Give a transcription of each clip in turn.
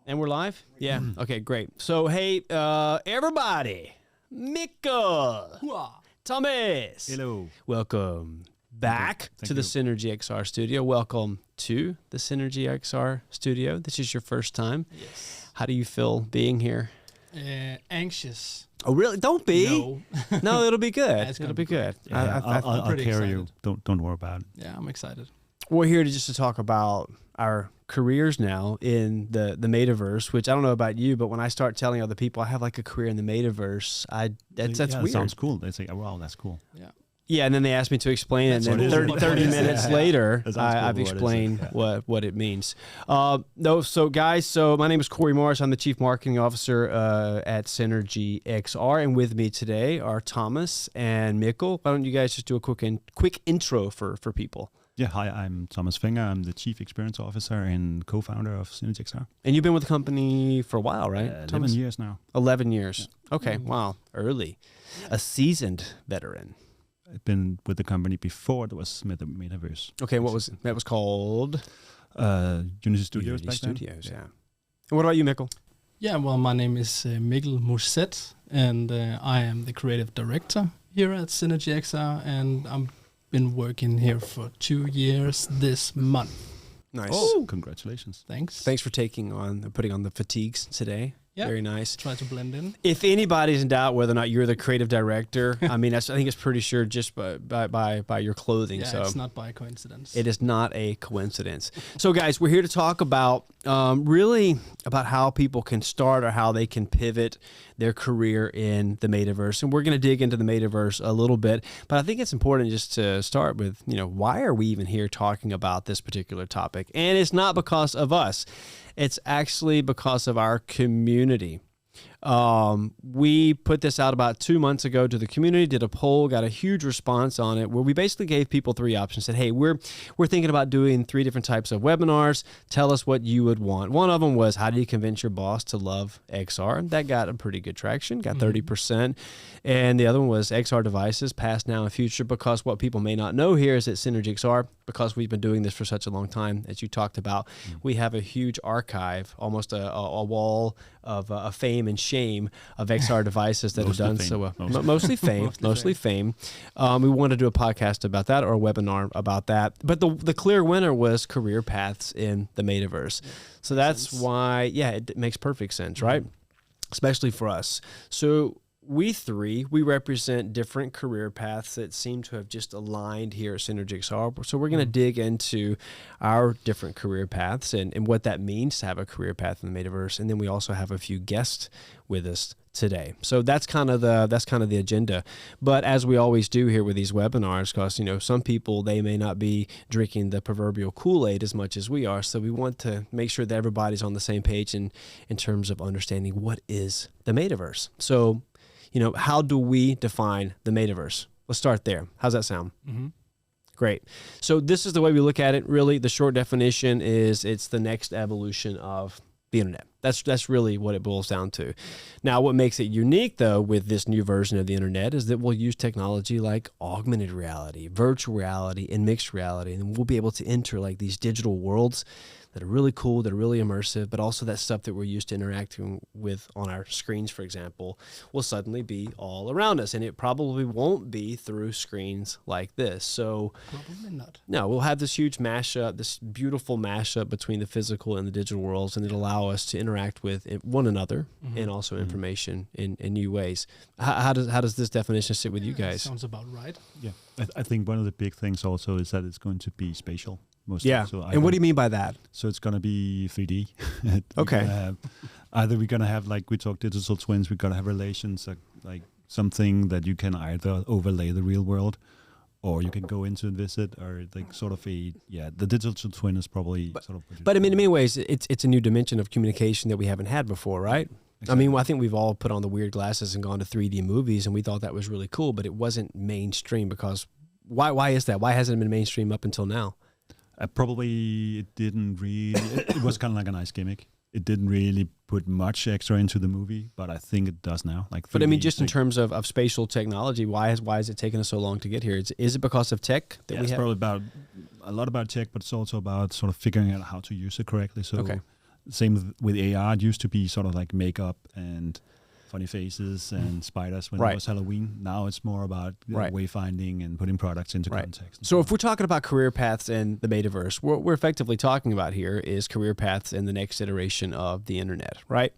And we're live? Yeah. Okay, great. So, hey, everybody. Mikkel. Thomas. Hello. Welcome back to the Synergy XR studio. Welcome to the Synergy XR studio. This is your first time. Yes. How do you feel being here? Anxious. Oh, really? Don't be. No. No, it'll be good. It's It'll gonna be be good. Yeah, I'll carry you. Don't worry about it. Yeah, I'm excited. We're here to talk about our careers now in the Metaverse, which I don't know about you, but when I start telling other people I have like a career in the Metaverse, that's weird. That sounds cool. They say, oh, wow, that's cool. Yeah. Yeah, and then they asked me to explain it, and then 30 minutes later, I've explained what it means. So guys, my name is Corey Morris. I'm the Chief Marketing Officer at Synergy XR, and with me today are Thomas and Mikkel. Why don't you guys just do a quick intro for people? Yeah, hi, I'm Thomas Finger. I'm the Chief Experience Officer and co-founder of Synergy XR. And you've been with the company for a while, right? 11 years now. 11 years. Yeah. Okay, Mm-hmm. wow, early. A seasoned veteran. I've been with the company before there was Metaverse. Okay, what was that was called? Unity Studios back Studios, then. Yeah. And what about you, Mikkel? Yeah, well, my name is Mikkel Musset, and I am the creative director here at Synergy XR, and I'm been working here for 2 years this month. Nice. Oh, congratulations. Thanks. Thanks for putting on the fatigues today. Yeah. Very nice. Try to blend in. If anybody's in doubt whether or not you're the creative director, I mean, I think it's pretty sure just by your clothing. Yeah, so it's not by coincidence. It is not a coincidence. So, guys, we're here to talk about really about how people can start or how they can pivot their career in the Metaverse. And we're going to dig into the Metaverse a little bit. But I think it's important just to start with, why are we even here talking about this particular topic? And it's not because of us. It's actually because of our community. We put this out about 2 months ago to the community, did a poll, got a huge response on it, where we basically gave people 3 options. Said, hey, we're thinking about doing 3 different types of webinars. Tell us what you would want. One of them was, how do you convince your boss to love XR? That got a pretty good traction, got 30%. And the other one was XR devices, past, now, and future, because what people may not know here is that Synergy XR, because we've been doing this for such a long time, as you talked about, we have a huge archive, almost a wall of fame and shame of XR devices that have done so well. Mostly fame. Mostly fame. We wanted to do a podcast about that or a webinar about that. But the clear winner was career paths in the Metaverse. Yeah, so that's why, it makes perfect sense, right? Especially for us. So we represent different career paths that seem to have just aligned here at Synergy XR. So we're going to dig into our different career paths and what that means to have a career path in the Metaverse. And then we also have a few guests with us today. So that's kind of the agenda. But as we always do here with these webinars, because some people, they may not be drinking the proverbial Kool-Aid as much as we are. So we want to make sure that everybody's on the same page in terms of understanding what is the Metaverse. So how do we define the Metaverse? Let's start there. How's that sound? Mm-hmm. Great. So this is the way we look at it. Really, the short definition is it's the next evolution of the internet. That's really what it boils down to. Now, what makes it unique, though, with this new version of the internet is that we'll use technology like augmented reality, virtual reality, and mixed reality, and we'll be able to enter like these digital worlds that are really cool, that are really immersive, but also that stuff that we're used to interacting with on our screens, for example, will suddenly be all around us. And it probably won't be through screens like this. So probably not. No, we'll have this huge mashup, this beautiful mashup between the physical and the digital worlds, and it'll allow us to interact with one another and also information in new ways. How does this definition sit with you guys? Sounds about right. Yeah, I think one of the big things also is that it's going to be spatial. Mostly. Yeah, so and what do you mean by that? So it's going to be 3D. Okay. Either we're going to have, like we talked digital twins, we're going to have relations, like something that you can either overlay the real world or you can go into and visit, or like sort of the digital twin is probably But I mean, in many ways, it's a new dimension of communication that we haven't had before, right? Exactly. I mean, I think we've all put on the weird glasses and gone to 3D movies, and we thought that was really cool, but it wasn't mainstream because why is that? Why hasn't it been mainstream up until now? Probably it didn't really. It was kind of like a nice gimmick. It didn't really put much extra into the movie, but I think it does now. But I mean, just in terms of spatial technology, why has it taken us so long to get here? Is it because of tech that we have? It's probably a lot about tech, but it's also about sort of figuring out how to use it correctly. So Same with AR. It used to be sort of like makeup and funny faces and spiders when it was Halloween. Now it's more about wayfinding and putting products into context. So if we're talking about career paths in the metaverse, what we're effectively talking about here is career paths in the next iteration of the internet, right?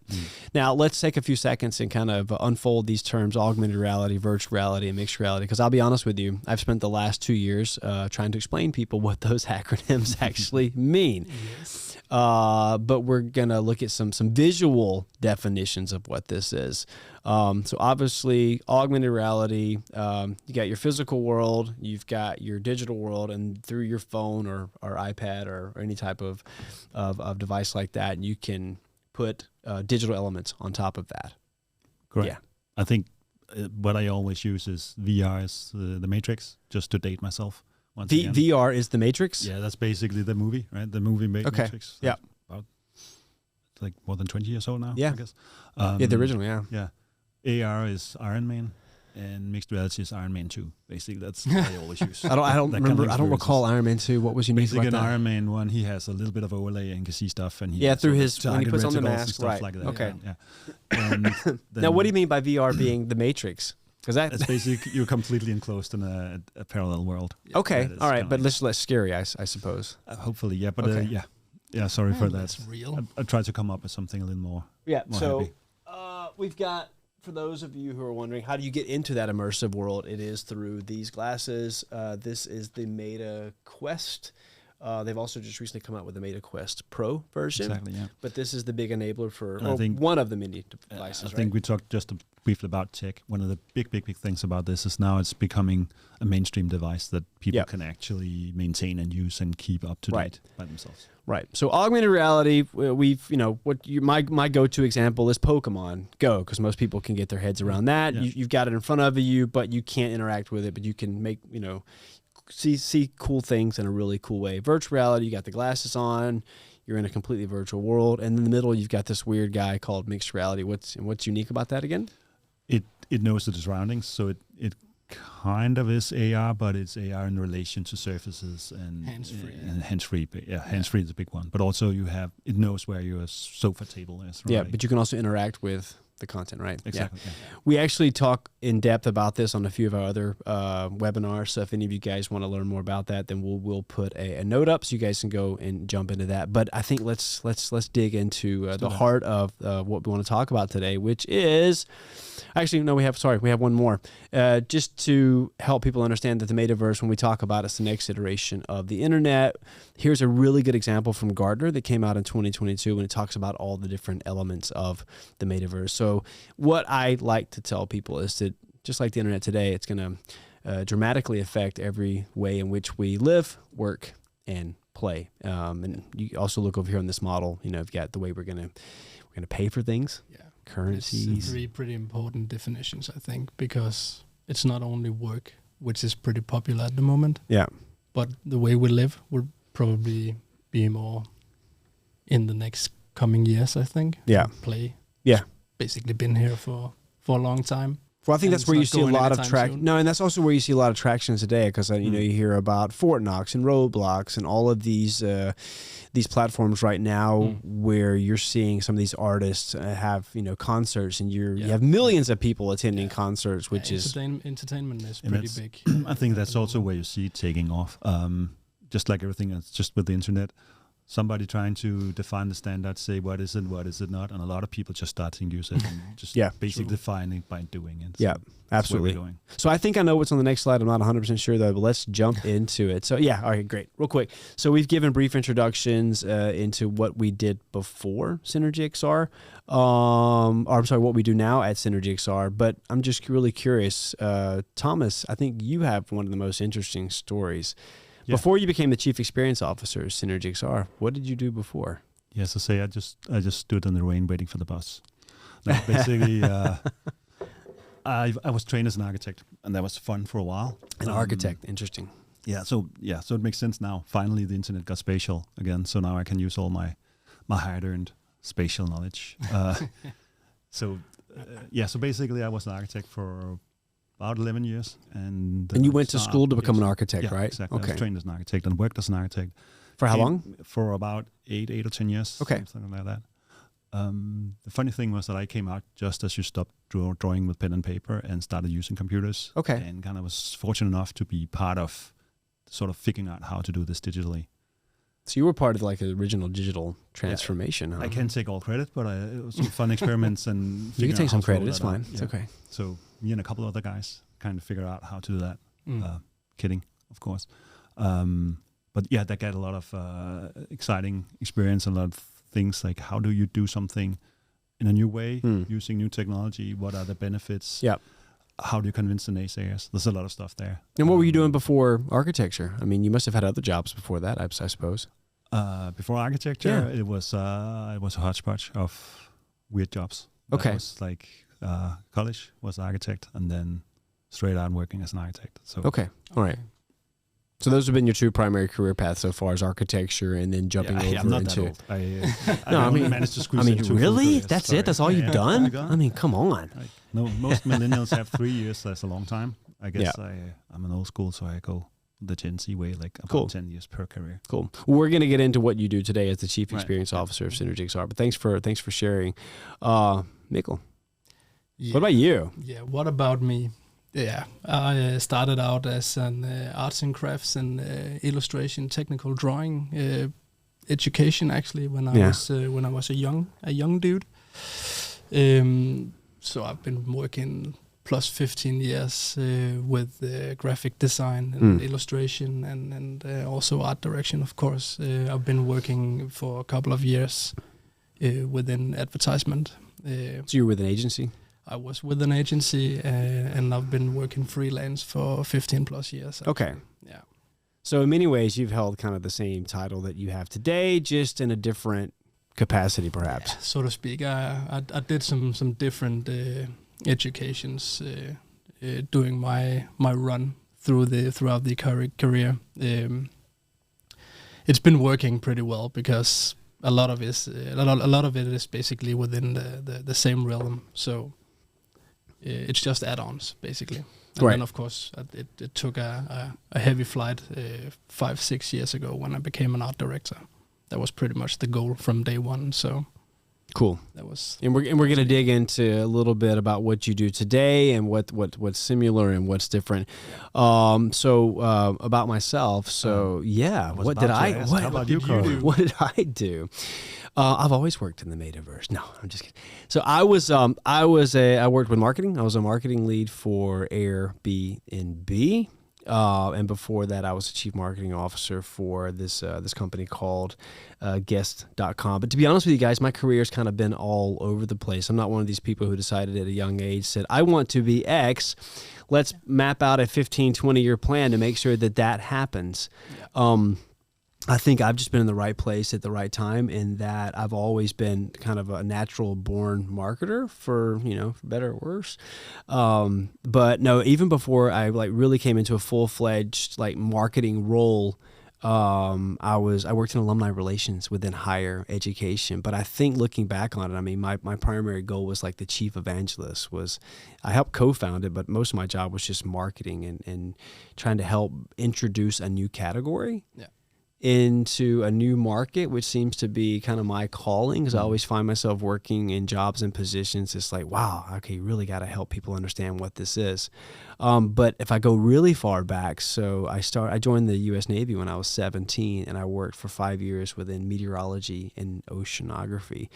Now, let's take a few seconds and kind of unfold these terms: augmented reality, virtual reality, and mixed reality. Because I'll be honest with you, I've spent the last 2 years trying to explain people what those acronyms actually mean. Yes. But we're going to look at some visual definitions of what this is. So obviously, augmented reality, you got your physical world, you've got your digital world, and through your phone or iPad or any type of device like that, you can put digital elements on top of that. Correct. Yeah. I think what I always use is VR as the Matrix, just to date myself. VR is the Matrix? Yeah, that's basically the movie, right? The movie Matrix. Yeah. About like more than 20 years old now, yeah. I guess. Yeah, the original, yeah. Yeah. AR is Iron Man, and mixed reality is Iron Man 2. Basically, that's what I always use. I don't remember. I don't recall Iron Man 2. What was unique about that? Basically, in Iron Man 1, he has a little bit of overlay and can see stuff. And through his when he puts on the mask, right? Like that. Okay. Yeah. And now, what do you mean by VR being the Matrix? Because that's basically you're completely enclosed in a parallel world. Okay, all right, but less scary, I suppose. Hopefully, yeah. But yeah. Sorry for that. That's real. I tried to come up with something a little more. Yeah. More so happy. We've got, for those of you who are wondering, how do you get into that immersive world? It is through these glasses. This is the Meta Quest. They've also just recently come out with the Meta Quest Pro version. Exactly, yeah. But this is the big enabler for one of the many devices, I think we talked just briefly about tech. One of the big things about this is now it's becoming a mainstream device that people can actually maintain and use and keep up to date by themselves. Right. So augmented reality, my go-to example is Pokemon Go, because most people can get their heads around that. Yeah. You've got it in front of you, but you can't interact with it, but you can make, see cool things in a really cool way. Virtual reality, you got the glasses on, you're in a completely virtual world, and in the middle you've got this weird guy called mixed reality. What's unique about that again? It knows the surroundings, so it kind of is AR, but it's AR in relation to surfaces and hands-free. Hands-free, hands-free is a big one. But also it knows where your sofa table is. Right? Yeah, but you can also interact with the content, right? Exactly. Yeah. We actually talk in depth about this on a few of our other webinars. So if any of you guys want to learn more about that, then we'll put a note up so you guys can go and jump into that. But I think let's dig into the heart of what we want to talk about today, which is actually no, we have one more. Just to help people understand that the metaverse, when we talk about it's the next iteration of the internet. Here's a really good example from Gartner that came out in 2022 when it talks about all the different elements of the metaverse. So what I like to tell people is that just like the internet today, it's going to dramatically affect every way in which we live, work, and play. And you also look over here on this model. You've got the way we're going to pay for things, currencies. Three pretty important definitions, I think, because it's not only work, which is pretty popular at the moment. Yeah, but the way we live will probably be more in the next coming years, I think. Yeah, play. Yeah. Basically been here for a long time. Well, I think that's where you see a lot of traction. No, and that's also where you see a lot of traction today, because you hear about Fortnite and Roblox and all of these platforms right now where you're seeing some of these artists have concerts, and you have millions of people attending concerts, which is entertainment is pretty big. I think that's also where you see it taking off. Just like everything else, just with the internet. Somebody trying to define the standard, say what is it not, and a lot of people just starting to use it and just basically defining by doing it. So absolutely. So I think I know what's on the next slide. I'm not 100% sure though, but let's jump into it. So all right, great. Real quick. So we've given brief introductions into what we did before Synergy XR, what we do now at Synergy XR. But I'm just really curious, Thomas. I think you have one of the most interesting stories. Yeah. Before you became the Chief Experience Officer at Synergy XR, what did you do before? Yes, I say I just stood in the rain waiting for the bus. Like basically, I was trained as an architect, and that was fun for a while. An architect, interesting. So it makes sense now. Finally, the internet got spatial again, so now I can use all my hard-earned spatial knowledge. So basically, I was an architect for about 11 years. And you went to school to become an architect, right? Exactly. Okay. I was trained as an architect and worked as an architect. For how long? For about 8 or 10 years. Okay. Something like that. The funny thing was that I came out just as you stopped drawing with pen and paper and started using computers. Okay. And kind of was fortunate enough to be part of sort of figuring out how to do this digitally. So you were part of like the original digital transformation. Huh? I can't take all credit, but it was some fun experiments and you can take some credit. It's that out. fine. It's okay. So me and a couple of other guys kind of figured out how to do that. Kidding, of course. But yeah, that got a lot of exciting experience and a lot of things like how do you do something in a new way using new technology? What are the benefits? Yeah. How do you convince the naysayers? There's a lot of stuff there. And what were you doing before architecture? I mean, you must have had other jobs before that, I suppose. Before architecture, it was a hodgepodge of weird jobs. Okay. It was like college was architect and then straight out working as an architect. So okay. All right. So those have been your two primary career paths so far, as architecture and then jumping over I'm not into. that old. I mean, managed to squeeze. I mean, in 2 really? full careers. That's Sorry. it? That's all you've done? I mean, come on. Like, no, most millennials have 3 years. That's a long time. I guess I'm an old school, so I go the Gen Z way, like about 10 years per career. Cool. We're going to get into what you do today as the Chief Experience Officer of SynergyXR, but thanks for sharing. Mikkel, what about you? Yeah, what about me? Yeah, I started out as an arts and crafts and illustration, technical drawing education actually when I was a young dude. So I've been working plus 15 years with graphic design and illustration and also art direction, of course. I've been working for a couple of years within advertisement. So you're with an agency? I was with an agency and I've been working freelance for 15 plus years. Actually. Okay. Yeah. So in many ways, you've held kind of the same title that you have today, just in a different capacity, perhaps. Yeah, so to speak. I did some different educations during my run throughout the career. It's been working pretty well because a lot of it is basically within the same realm. So it's just add-ons basically. And then of course it took a heavy flight 5-6 years ago when I became an art director. That was pretty much the goal from day one. So cool. That was, and we're going to dig into a little bit about what you do today and what's similar and what's different. So about myself. So what did I do? I've always worked in the Metaverse. No, I'm just kidding. So I worked with marketing. I was a marketing lead for Airbnb. And before that, I was a chief marketing officer for this company called Guest.com. But to be honest with you guys, my career's kind of been all over the place. I'm not one of these people who decided at a young age, said, I want to be X. Let's map out a 15, 20-year plan to make sure that happens. Yeah. I think I've just been in the right place at the right time, in that I've always been kind of a natural born marketer, for better or worse. But no, even before I really came into a full-fledged marketing role, I worked in alumni relations within higher education. But I think looking back on it, I mean, my primary goal was like the chief evangelist. I helped co-found it, but most of my job was just marketing and trying to help introduce a new category. Yeah. Into a new market, which seems to be kind of my calling, because I always find myself working in jobs and positions. It's like, wow, okay, you really got to help people understand what this is. But if I go really far back, so I joined the U.S. Navy when I was 17, and I worked for 5 years within meteorology and oceanography,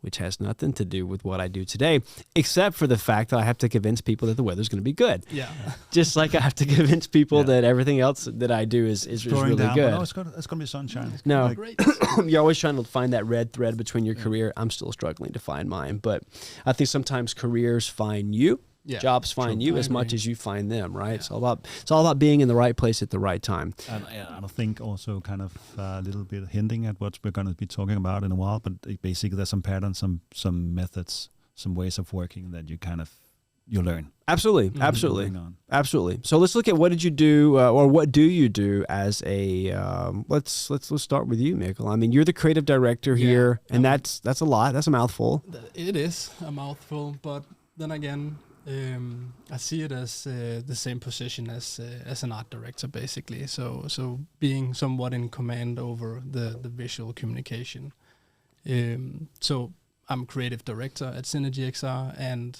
which has nothing to do with what I do today, except for the fact that I have to convince people that the weather's going to be good. Yeah. Just like I have to convince people that everything else that I do is really good. Oh, it's going to be sunshine. No, you're always trying to find that red thread between your career. I'm still struggling to find mine, but I think sometimes careers find you. Yeah, jobs find you as much as you find them, right? Yeah. It's all about being in the right place at the right time. And I think also kind of a little bit hinting at what we're going to be talking about in a while, but basically there's some patterns, some methods, some ways of working that you learn. Absolutely, absolutely. So let's look at what did you do, or what do you do as a? Let's start with you, Mikkel. I mean, you're the creative director here, and that's a lot. That's a mouthful. It is a mouthful, but then again, I see it as the same position as an art director, basically. So being somewhat in command over the visual communication. So I'm creative director at Synergy XR, and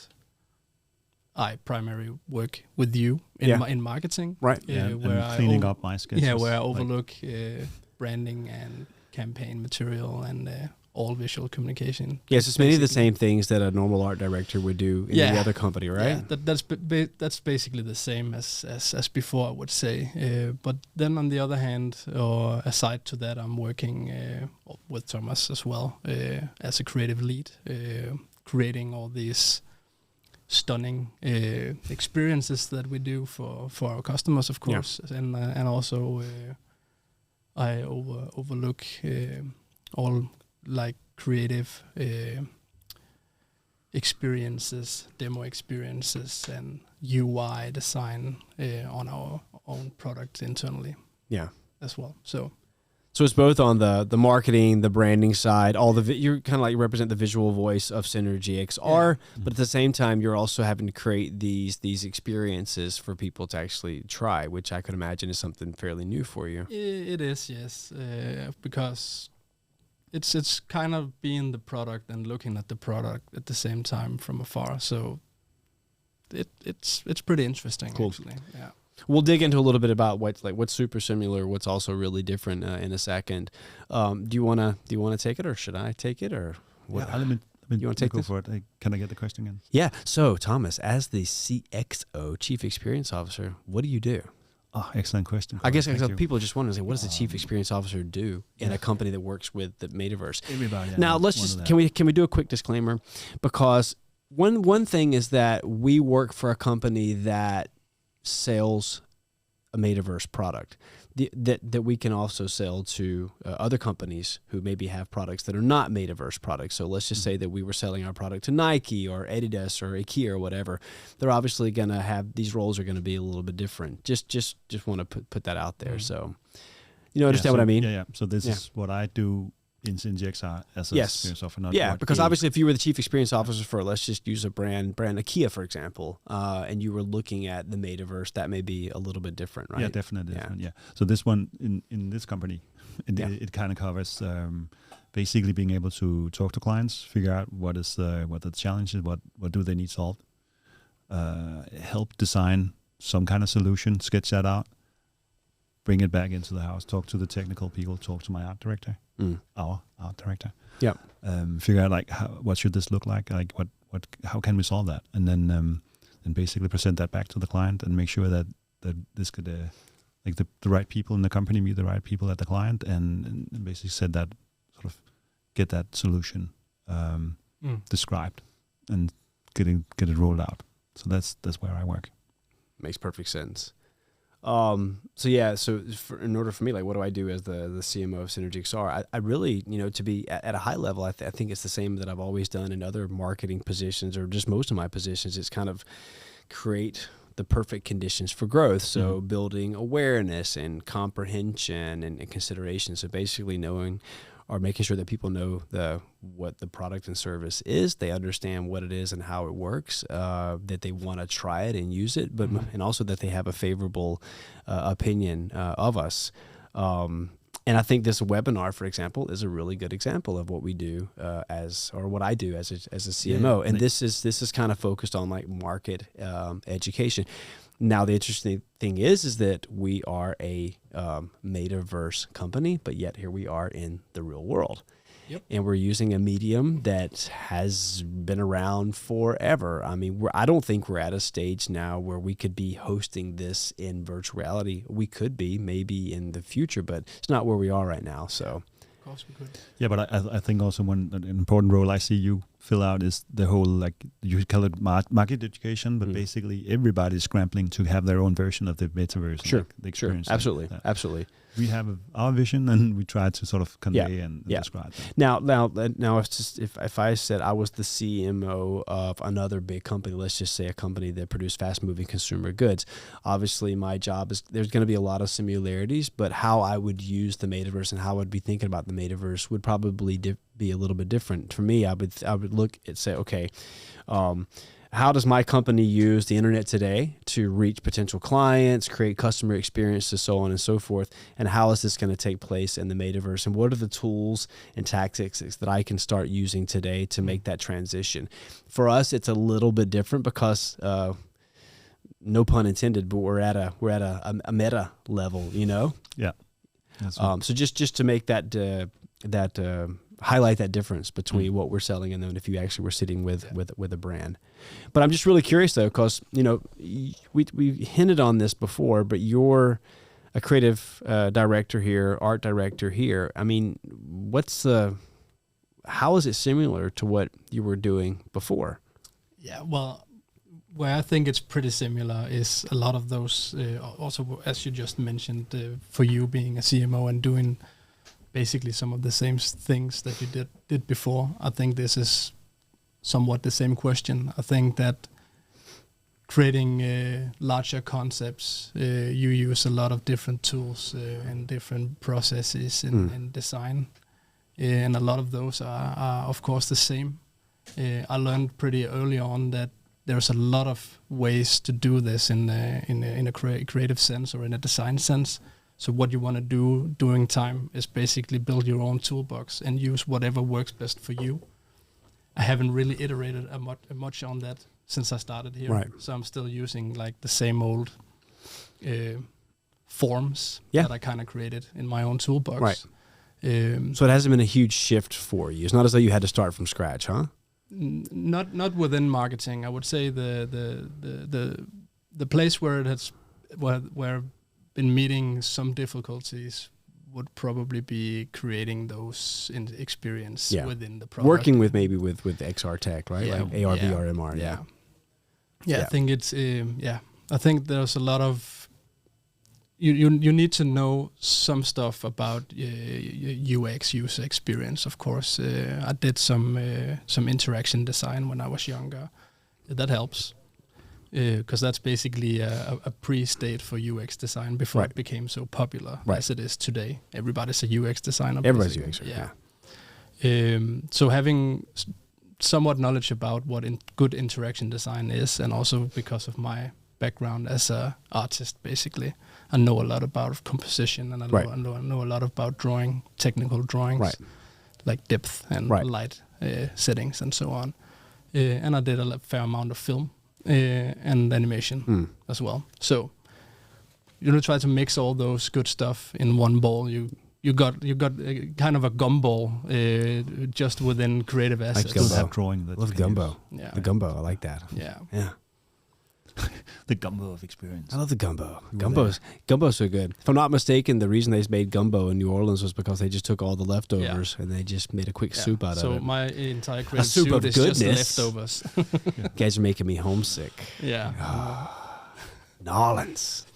I primarily work with you in marketing, right? Where and cleaning up my sketches. Yeah, where I overlook branding and campaign material and all visual communication. Yes, it's many of the same things that a normal art director would do in the other company, right? Yeah, that's basically the same as before, I would say. But then on the other hand, or aside to that, I'm working with Thomas as well as a creative lead, creating all these stunning experiences that we do for our customers, of course, and also I overlook all like creative experiences, demo experiences, and UI design on our own product internally. Yeah, as well. So it's both on the marketing, the branding side. You're kind of like represent the visual voice of Synergy XR, but at the same time, you're also having to create these experiences for people to actually try, which I could imagine is something fairly new for you. It is, yes, because it's kind of being the product and looking at the product at the same time from afar. So it's pretty interesting, actually. Yeah. We'll dig into a little bit about what's super similar, what's also really different in a second. Do you wanna take it, or should I take it, or what? Yeah, you want to go for it? Can I get the question again? Yeah. So Thomas, as the CXO, Chief Experience Officer, what do you do? Oh, excellent question. I guess people just want to say, what does the Chief Experience Officer do in a company that works with the Metaverse? Everybody. Now can we do a quick disclaimer, because one thing is that we work for a company that sells a Metaverse product that we can also sell to other companies who maybe have products that are not Metaverse products. So let's just say that we were selling our product to Nike or Adidas or IKEA or whatever. They're obviously going to have, these roles are going to be a little bit different. Just want to put that out there. So you understand what I mean? Yeah. So this is what I do in Synergy XR as a experience officer. Because obviously if you were the chief experience officer for, let's just use a brand IKEA, for example, and you were looking at the Metaverse, that may be a little bit different, right? Yeah, definitely different. Yeah. So this one in this company, it kind of covers basically being able to talk to clients, figure out what the challenge is, what do they need solved, help design some kind of solution, sketch that out, bring it back into the house, talk to the technical people, talk to my art director, our art director. Yeah. Figure out what should this look like? How can we solve that? And then basically present that back to the client and make sure that this could the right people in the company meet the right people at the client and basically said that sort of get that solution described and get it rolled out. So that's where I work. Makes perfect sense. In order for me, what do I do as the CMO of Synergy XR? I really, to be at a high level, I think it's the same that I've always done in other marketing positions, or just most of my positions. It's kind of create the perfect conditions for growth. So building awareness and comprehension and consideration. So basically knowing or making sure that people know what the product and service is, they understand what it is and how it works, that they want to try it and use it, but and also that they have a favorable opinion of us. And I think this webinar, for example, is a really good example of what we do what I do as a CMO. And this is kind of focused on market education. Now, the interesting thing is that we are a Metaverse company, but yet here we are in the real world. Yep. And we're using a medium that has been around forever. I mean, I don't think we're at a stage now where we could be hosting this in virtual reality. We could be maybe in the future, but it's not where we are right now. So, of course we could. Yeah, but I think also an important role I see you fill out is the whole, you call it market education, but basically everybody's scrambling to have their own version of the Metaverse. Sure, the experience. Sure, absolutely. We have our vision, and we try to sort of convey and describe that. Now, if I said I was the CMO of another big company, let's just say a company that produced fast-moving consumer goods, obviously my job is, there's going to be a lot of similarities, but how I would use the Metaverse and how I would be thinking about the Metaverse would probably be a little bit different. For me, I would look and say, okay, how does my company use the internet today to reach potential clients, create customer experiences, so on and so forth, and how is this going to take place in the metaverse, and what are the tools and tactics that I can start using today to make that transition? For us, it's a little bit different because no pun intended, but we're at a meta level, you know. Yeah. So just to make that highlight that difference between what we're selling and then if you actually were sitting with a brand. But I'm just really curious though, because you know we hinted on this before, but you're a creative director here, art director here. I mean, how is it similar to what you were doing before? Yeah, well, where I think it's pretty similar is a lot of those, also as you just mentioned, for you being a CMO and doing basically some of the same things that you did before. I think this is somewhat the same question. I think that creating larger concepts, you use a lot of different tools and different processes in design, and a lot of those are of course the same. I learned pretty early on that there's a lot of ways to do this in a creative sense or in a design sense. So what you want to do during time is basically build your own toolbox and use whatever works best for you. I haven't really iterated much on that since I started here. Right. So I'm still using like the same old forms that I kind of created in my own toolbox. Right. So it hasn't been a huge shift for you. It's not as though you had to start from scratch, huh? Not within marketing. I would say the place where it has where been meeting some difficulties would probably be creating those experience within the product. Working with maybe with XR tech, right? Yeah. Like AR, VR, MR. Yeah. I think it's I think there's a lot of you need to know some stuff about UX, user experience. Of course, I did some interaction design when I was younger. That helps. Because that's basically a pre-state for UX design before it became so popular as it is today. Everybody's a UX designer. Everybody's UX, So having somewhat knowledge about what good interaction design is, and also because of my background as a artist, basically, I know a lot about composition, and I know a lot about drawing, technical drawings, like depth and light settings and so on. And I did a fair amount of film. And animation as well. So you try to mix all those good stuff in one bowl. You got kind of a gumball just within creative assets. I still have drawing. That love gumbo. Yeah, the gumbo. I like that. Yeah. The gumbo of experience. I love the gumbo. Gumbo's so good. If I'm not mistaken, the reason they made gumbo in New Orleans was because they just took all the leftovers and they just made a quick soup out of it. So my entire creative soup of is goodness. just leftovers. You guys are making me homesick. Yeah. New Orleans.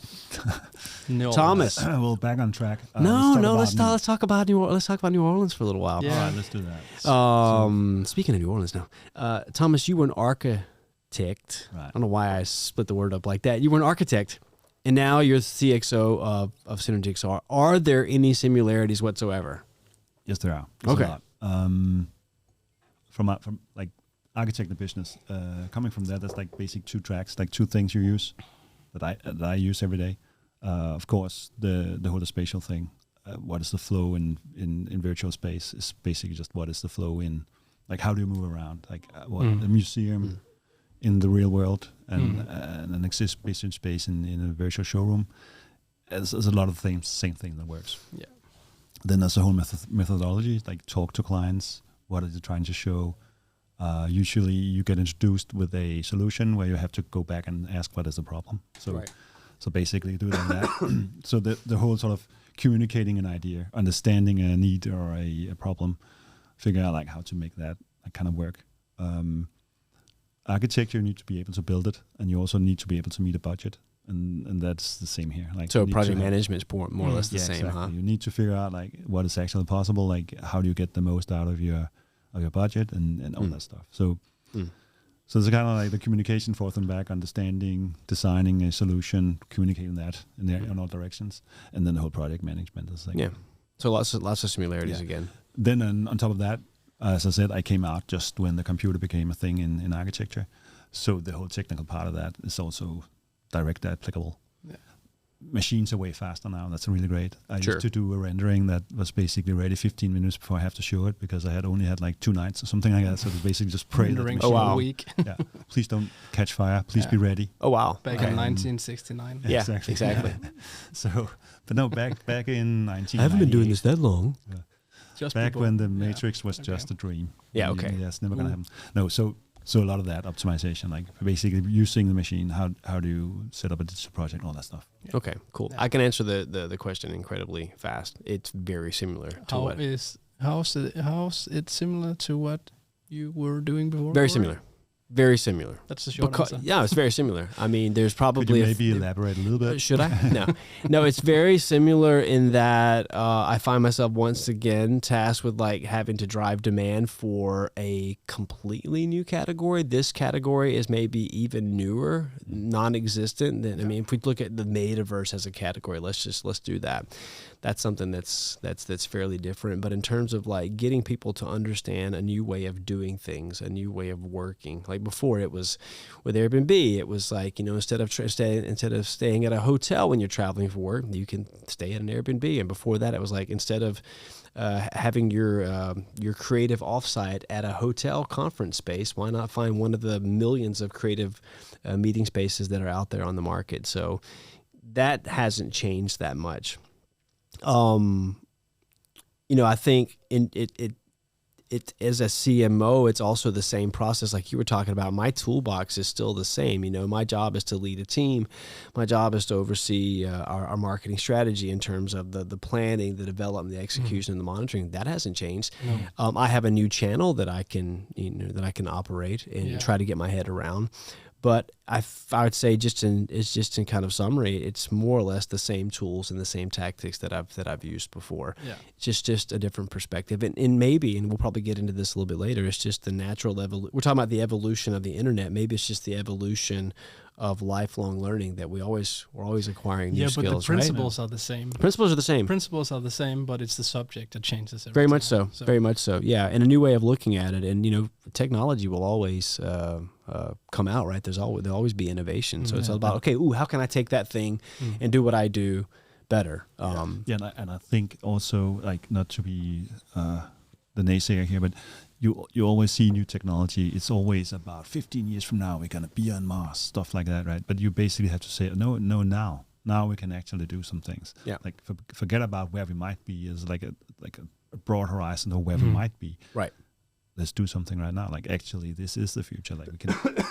Thomas. Well, back on track. Let's talk about New Orleans. Let's talk about New Orleans for a little while. Yeah. All right, let's do that. Speaking of New Orleans now, Thomas, you were an architect. Right. I don't know why I split the word up like that. You were an architect, and now you're the CXO of Synergy XR. Are there any similarities whatsoever? Yes, there are. There's a lot. From like architect and business, coming from there, there's like basic two tracks, like two things you use that I use every day. Of course, the whole spatial thing. What is the flow in virtual space is basically just what is the flow in, like how do you move around, like what a museum in the real world and an exhibition space in a virtual showroom. There's a lot of things, same thing that works. Yeah. Then there's a whole methodology, like talk to clients. What are you trying to show? Usually you get introduced with a solution where you have to go back and ask what is the problem. So basically do it on that. So the whole sort of communicating an idea, understanding a need or a problem, figure out like how to make that kind of work. Architecture, you need to be able to build it, and you also need to be able to meet a budget, and that's the same here. Like, so project management is more or less the same, exactly. huh? You need to figure out like what is actually possible, like how do you get the most out of your budget and all that stuff. So it's kind of like the communication forth and back, understanding, designing a solution, communicating that in all directions, and then the whole project management is like So lots of similarities again. Then on top of that, as I said, I came out just when the computer became a thing in architecture. So the whole technical part of that is also directly applicable. Yeah. Machines are way faster now. That's really great. I Sure. used to do a rendering that was basically ready 15 minutes before I have to show it because I had only had like 2 nights or something like that. So it's basically just pray that the Rendering machine- for wow. a week. yeah. Please don't catch fire. Please Yeah. be ready. Oh wow. Back Okay. in 1969. Yeah, Exactly. exactly. So, but no, back in 1998. I haven't been doing this that long. Just Back people- when the yeah. Matrix was Okay. just a dream. Yeah, okay. Yeah, it's never gonna Ooh. happen. No, so a lot of that optimization, like basically using the machine. How do you set up a digital project, all that stuff. Okay, cool. Yeah. I can answer the question incredibly fast. It's very similar to what. How's it similar to what you were doing before? Very Corey? similar. Very similar. That's the short answer. Yeah, it's very similar. I mean, there's Could probably you maybe elaborate a little bit? Should I? No. It's very similar in that I find myself once again tasked with like having to drive demand for a completely new category. This category is maybe even newer, non-existent. I mean, if we look at the Metaverse as a category, let's do that. That's something that's fairly different. But in terms of like getting people to understand a new way of doing things, a new way of working, like before it was with Airbnb, it was like, you know, instead of staying at a hotel when you're traveling for work, you can stay at an Airbnb. And before that, it was like instead of having your creative offsite at a hotel conference space, why not find one of the millions of creative meeting spaces that are out there on the market? So that hasn't changed that much. You know, I think it as a CMO, it's also the same process like you were talking about. My toolbox is still the same. You know, my job is to lead a team. My job is to oversee our marketing strategy in terms of the planning, the development, the execution, and the monitoring. That hasn't changed. No. I have a new channel that I can operate and try to get my head around. But I would say just in kind of summary, it's more or less the same tools and the same tactics that I've used before. Yeah. Just a different perspective, and maybe, and we'll probably get into this a little bit later. It's just the natural evolution. We're talking about the evolution of the internet. Maybe it's just the evolution of lifelong learning that we're always acquiring new skills. Yeah, but the principles right? are the same. Principles are the same. Principles are the same, but it's the subject that changes every Very time. much so. Very much so. Yeah, and a new way of looking at it. And you know, technology will always come out. Right? There'll always be innovation. So it's all about how can I take that thing and do what I do better? And I think also, like, not to be the naysayer here, but you always see new technology. It's always about 15 years from now we're gonna be on Mars, stuff like that, right? But you basically have to say no. Now we can actually do some things. Yeah. Like forget about where we might be as like a broad horizon of where we might be. Right. Let's do something right now. Like actually, this is the future. Like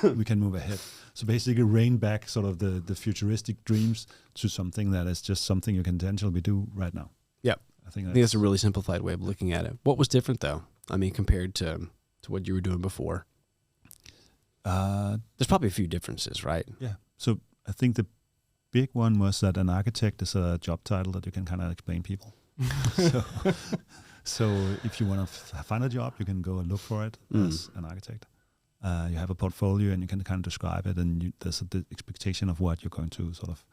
we can move ahead. So basically, rein back sort of the futuristic dreams to something that is just something you can tangibly do right now. Yep. I think that's a really simplified way of looking at it. What was different though? I mean, compared to what you were doing before? There's probably a few differences, right? Yeah. So I think the big one was that an architect is a job title that you can kind of explain people. So if you want to find a job, you can go and look for it as an architect. You have a portfolio and you can kind of describe it, and there's the expectation of what you're going to sort of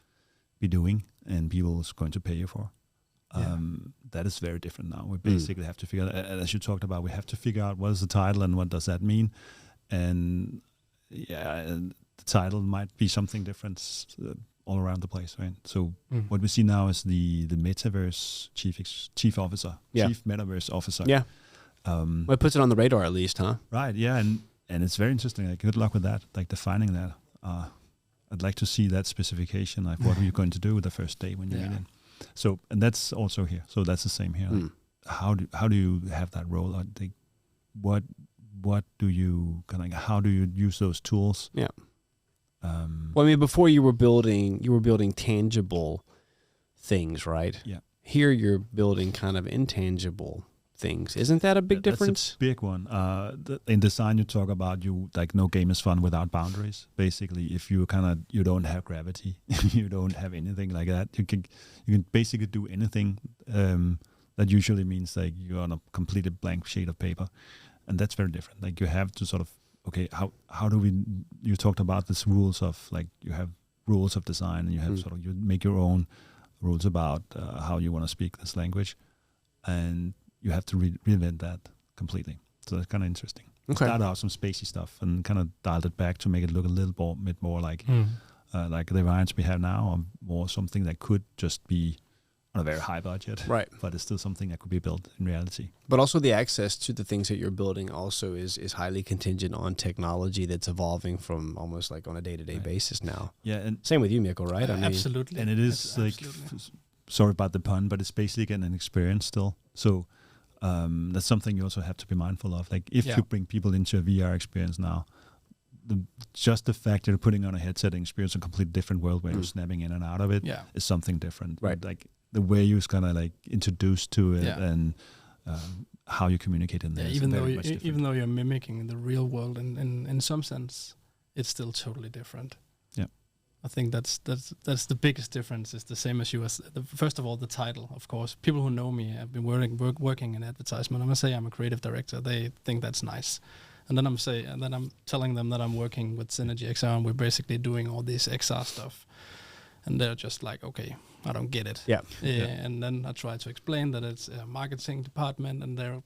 be doing, and people is going to pay you for. That is very different now. We basically have to figure out, as you talked about, we have to figure out what is the title and what does that mean. And and the title might be something different all around the place, right? So what we see now is the Metaverse chief officer, chief Metaverse officer. Yeah. Well, it puts it on the radar at least, huh? Right. Yeah. And it's very interesting. Like, good luck with that. Like defining that. I'd like to see that specification. Like, what are you going to do the first day when you get in? So, and that's also here. So that's the same here. Like, how do you have that role? Like, what do you kind of, how do you use those tools? Yeah. Well, I mean, before you were building tangible things, right? Yeah. Here you're building kind of intangible things. Isn't that a big difference? That's a big one. In design, you talk about no game is fun without boundaries. Basically, if you don't have gravity, you don't have anything like that. You can basically do anything. That usually means like you're on a completely blank sheet of paper, and that's very different. Like you have to sort of how do we? You talked about this rules of like you have rules of design, and you have sort of you make your own rules about how you want to speak this language, and you have to reinvent that completely. So that's kind of interesting. Okay. Started out some spacey stuff and kind of dialed it back to make it look a little bit more like the variants we have now, or more something that could just be on a very high budget, right? But it's still something that could be built in reality. But also the access to the things that you're building also is highly contingent on technology that's evolving from almost like on a day-to-day basis now. Yeah, and same with you, Mikko, right? I mean, absolutely. And it is like, sorry about the pun, but it's basically getting an experience still. So that's something you also have to be mindful of. Like if you bring people into a VR experience now, just the fact that you're putting on a headset and experience a completely different world where you're snapping in and out of it is something different. Right. Like the way you're kind of like introduced to it and how you communicate in there. Even though you're mimicking the real world in some sense, it's still totally different. Yeah. I think that's the biggest difference. Is the same as you. First of all, the title, of course. People who know me, I've been working in advertisement. I'm gonna say I'm a creative director. They think that's nice, and then I'm telling them that I'm working with Synergy XR, and we're basically doing all this XR stuff, and they're just like, okay, I don't get it. Yeah. And then I try to explain that it's a marketing department, and they're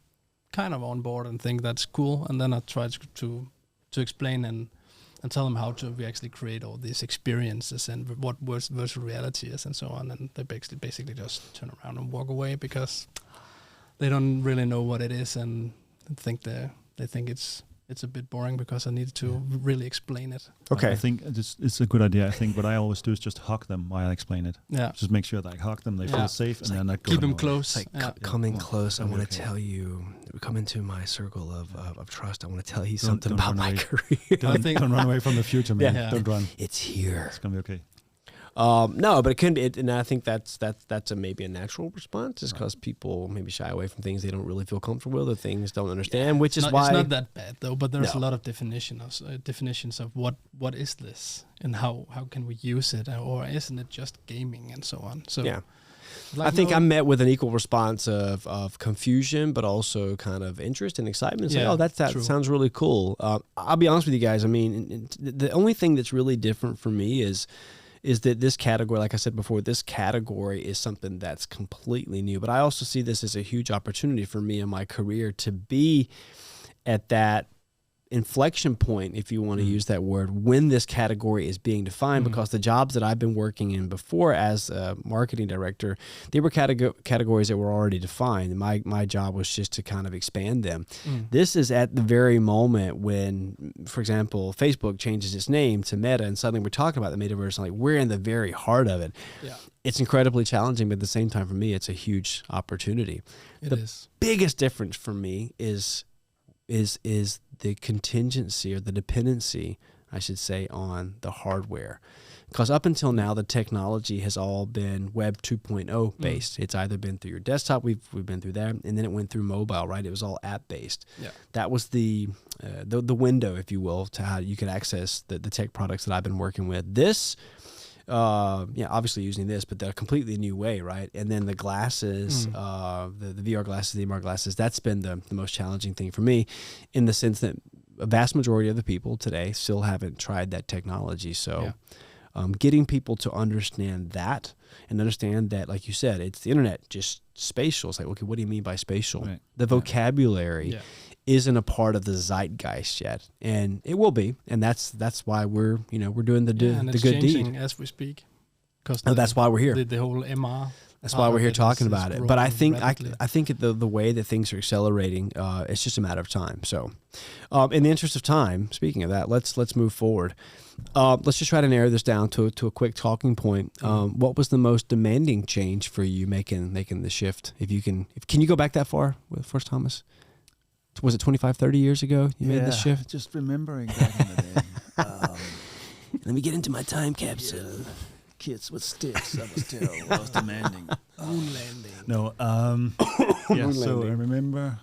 kind of on board and think that's cool, and then I try to explain and tell them how we actually create all these experiences and what virtual reality is and so on. And they basically just turn around and walk away because they don't really know what it is and think they think it's a bit boring because I need to really explain it. Okay. I think it's a good idea. I think what I always do is just hug them while I explain it. Yeah. Just make sure that I hug them, they feel safe, and then I keep them close. It's like come in close. I want to tell you. Come into my circle of trust. I want to tell you something about my career. Don't run away from the future, man. Yeah. Don't run. It's here. It's gonna be okay. No, but it can be, and I think that's maybe a natural response, just because people maybe shy away from things they don't really feel comfortable with, or things don't understand, which is why it's not that bad though. But there's a lot of definitions of what is this and how can we use it, or isn't it just gaming and so on. So yeah. I think I'm met with an equal response of confusion, but also kind of interest and excitement. It's like, that sounds really cool. I'll be honest with you guys. I mean, the only thing that's really different for me is that this category, like I said before, this category is something that's completely new. But I also see this as a huge opportunity for me in my career to be at that inflection point, if you want to use that word, when this category is being defined, because the jobs that I've been working in before as a marketing director, they were categories that were already defined. And my job was just to kind of expand them. This is at the very moment when, for example, Facebook changes its name to Meta, and suddenly we're talking about the metaverse, and like we're in the very heart of it. Yeah. It's incredibly challenging, but at the same time, for me, it's a huge opportunity. The biggest difference for me is the contingency, or the dependency, I should say, on the hardware. Because up until now, the technology has all been Web 2.0 based. It's either been through your desktop, we've been through that, and then it went through mobile, right? It was all app based. Yeah. That was the window, if you will, to how you could access the tech products that I've been working with. This, obviously using this, but they're a completely new way, right? And then the glasses, the VR glasses, the MR glasses, that's been the most challenging thing for me, in the sense that a vast majority of the people today still haven't tried that technology. So getting people to understand that, and understand that, like you said, it's the internet, just spatial. It's like, okay, what do you mean by spatial? Right. The vocabulary isn't a part of the zeitgeist yet, and it will be, and that's why we're doing the good deed as we speak. Because that's why we're here. The whole MR. That's why we're here talking about it. But I think the way that things are accelerating, it's just a matter of time. So, in the interest of time, speaking of that, let's move forward. Let's just try to narrow this down to a quick talking point. What was the most demanding change for you making the shift? Can you go back that far with First Thomas? Was it 25, 30 years ago you made the shift? Just remembering back in the day. Let me get into my time capsule. Yeah. Kids with sticks. That was terrible. I was demanding. Moon landing. No. So I remember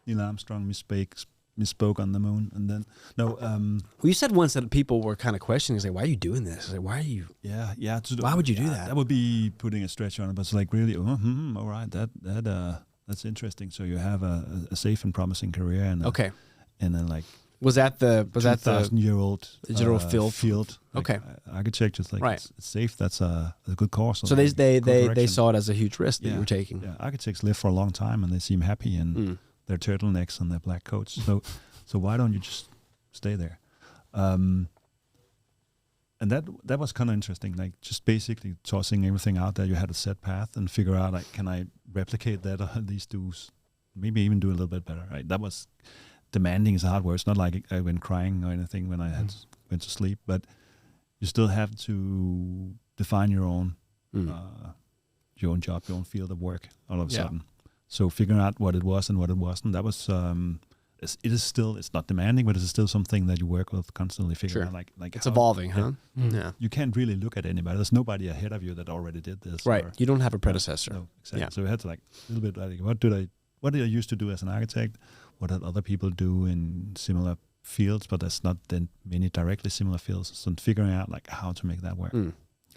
Neil Armstrong misspoke on the moon, and then well, you said once that people were kind of questioning, like, why are you doing this? Like, why are you? Yeah. Why would you do that? That would be putting a stretch on it, but it's like really, all right, that's interesting. So you have a safe and promising career, and and then like. Was that the 2,000-year-old digital field? Like, architecture, it's like it's safe. That's a good course. So they saw it as a huge risk that you were taking. Yeah, architects live for a long time, and they seem happy in their turtlenecks and their black coats. So why don't you just stay there? And that was kind of interesting, like just basically tossing everything out there. You had a set path and figure out, like, can I replicate that or at least maybe even do a little bit better, right? That was demanding as hard work. It's not like I went crying or anything when I went to sleep, but you still have to define your own job, your own field of work all of a sudden. So figuring out what it was and what it wasn't, that was it's not demanding, but it's still something that you work with constantly figuring out, like it's evolving, huh? Yeah. You can't really look at anybody. There's nobody ahead of you that already did this. Right. You don't have a predecessor. No, exactly. Yeah. So we had to, like, a little bit like, what did I used to do as an architect? What did other people do in similar fields, but there's not then many directly similar fields. So figuring out, like, how to make that work.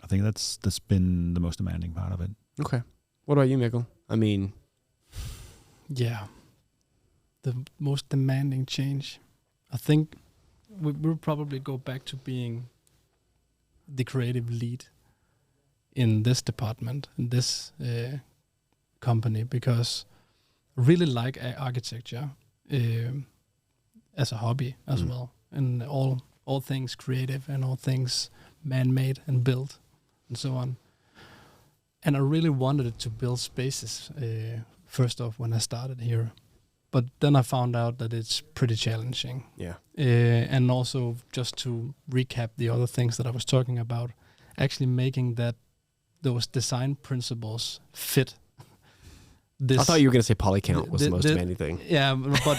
I think that's been the most demanding part of it. Okay. What about you, Mikkel? I mean, yeah, the most demanding change. I think we'll probably go back to being the creative lead in this department, in this company, because I really like architecture as a hobby as well, and all things creative and all things man-made and built and so on. And I really wanted to build spaces first off when I started here. But then I found out that it's pretty challenging. Yeah. And also, just to recap the other things that I was talking about, actually making those design principles fit this. I thought you were going to say polycount was the most demanding thing. Yeah, but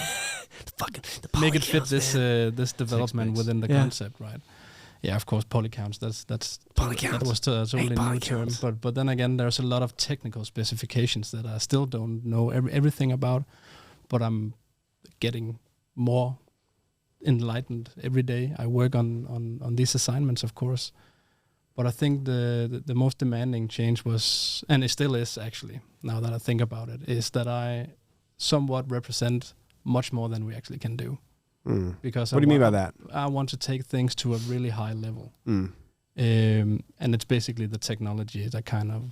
the make it fit this development within the concept, right? Yeah, of course, polycounts. That's polycounts. That was totally new term. But then again, there's a lot of technical specifications that I still don't know everything about. But I'm getting more enlightened every day. I work on these assignments, of course. But I think the most demanding change was, and it still is actually, now that I think about it, is that I somewhat represent much more than we actually can do. Because what do you mean by that? I want to take things to a really high level. And it's basically the technology that kind of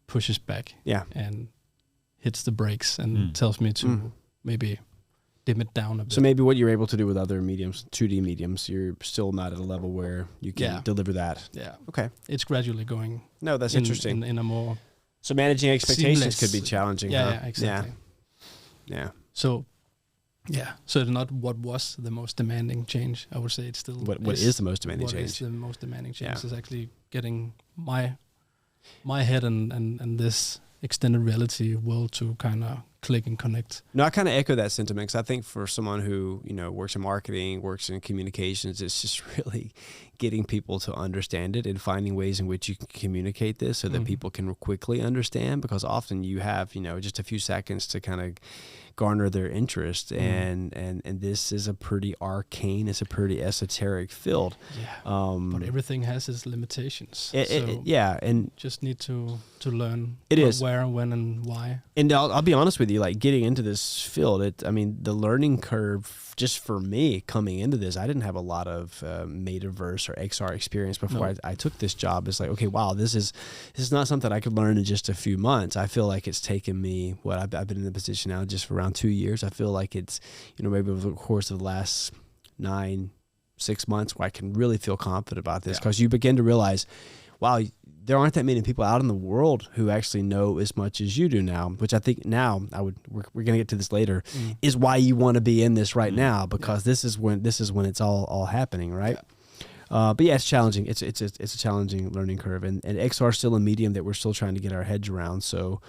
pushes back. Yeah. And hits the brakes and tells me to maybe dim it down a bit. So maybe what you're able to do with other mediums, 2D mediums, you're still not at a level where you can deliver that. Yeah. Okay. It's gradually going. No, that's interesting. In a more. So managing expectations seamless. Could be challenging. Yeah, exactly. Yeah. So it's not what was the most demanding change. I would say it's still what is the most demanding change. What is the most demanding change is actually getting my head and this extended reality world to kind of click and connect. No, I kind of echo that sentiment, because I think for someone who, works in marketing, works in communications, it's just really getting people to understand it and finding ways in which you can communicate this so that people can quickly understand, because often you have, just a few seconds to kind of garner their interest, and this is a pretty arcane, it's a pretty esoteric field. Yeah. But everything has its limitations. And just need to learn where and when and why. And I'll be honest with you, like, getting into this field, the learning curve, just for me coming into this, I didn't have a lot of Metaverse or XR experience before I took this job. It's like, okay, wow, this is not something I could learn in just a few months. I feel like it's taken me, I've been in the position now just for around 2 years. I feel like it's, maybe over the course of the last 6 months where I can really feel confident about this, because you begin to realize, wow, there aren't that many people out in the world who actually know as much as you do now, which I think now we're going to get to this later, is why you want to be in this right now, because this is when it's all happening, right? But yeah, it's challenging. It's a challenging learning curve, and XR is still a medium that we're still trying to get our heads around. So,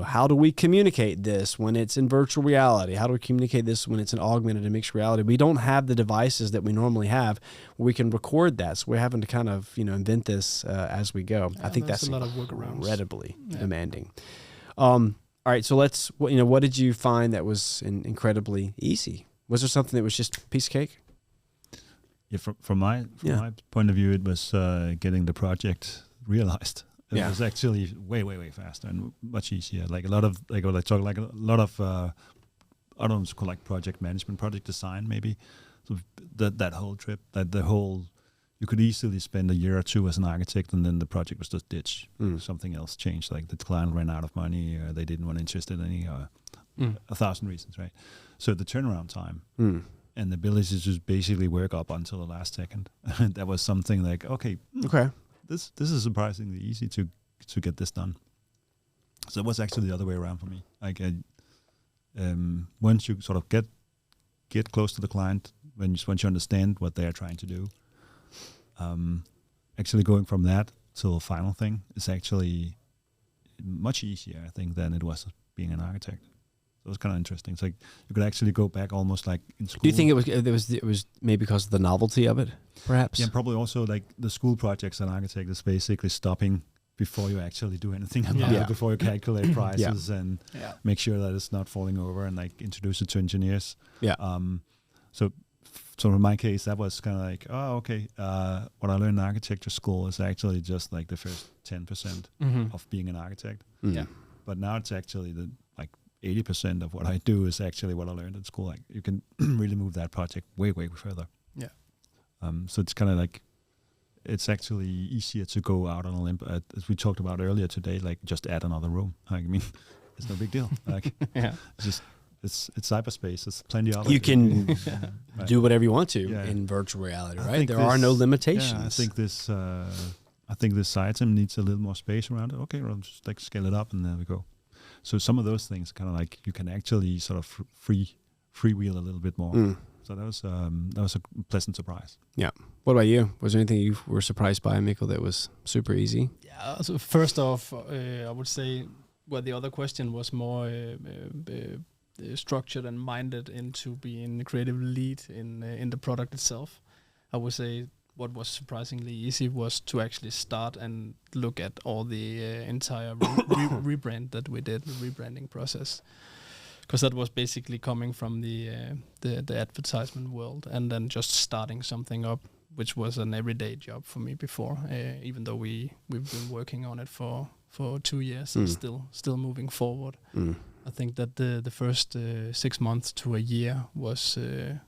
how do we communicate this when it's in virtual reality? How do we communicate this when it's in augmented and mixed reality? We don't have the devices that we normally have where we can record that. So we're having to kind of, invent this as we go. I think that's a lot of workarounds. Incredibly demanding. All right. So what did you find that was incredibly easy? Was there something that was just a piece of cake? Yeah, from my point of view, it was getting the project realized. It was actually way faster and much easier. Like a lot of I don't call, like, project management, project design maybe. So that whole trip, you could easily spend a year or two as an architect, and then the project was just ditched. Something else changed, like the client ran out of money, or they didn't want to invest in any, or 1,000 reasons, right? So the turnaround time and the ability to just basically work up until the last second, that was something like, okay, this is surprisingly easy to get this done. So it was actually the other way around for me. Like, once you sort of get close to the client, once you understand what they are trying to do, actually going from that to the final thing is actually much easier, I think, than it was being an architect. So it was kind of interesting. It's like you could actually go back almost like in school. Do you think it was maybe because of the novelty of it, perhaps? Yeah, probably also like the school projects an architect is basically stopping before you actually do anything about it, before you calculate prices and make sure that it's not falling over and like introduce it to engineers. Yeah. So in my case, that was kind of like, oh, okay. What I learned in architecture school is actually just like the first 10% of being an architect. Yeah. But now it's actually the like 80% of what I do is actually what I learned in school. Like you can really move that project way, way further. Yeah. So it's kind of like, it's actually easier to go out on a limb, as we talked about earlier today, like just add another room. I mean, it's no big deal. Like, it's cyberspace. There's plenty of it. You can do whatever you want to in virtual reality, right? There are no limitations. Yeah, I think this item needs a little more space around it. Okay, well, just like scale it up, and there we go. So some of those things, kind of like you can actually sort of freewheel a little bit more. So that was a pleasant surprise. Yeah. What about you? Was there anything you were surprised by, Mikkel, that was super easy? Yeah. So first off, I would say, the other question was more structured and minded into being the creative lead in the product itself. I would say what was surprisingly easy was to actually start and look at all the entire rebrand that we did, the rebranding process. Because that was basically coming from the advertisement world, and then just starting something up, which was an everyday job for me before. Even though we've been working on it for 2 years and still moving forward. I think that the first 6 months to a year was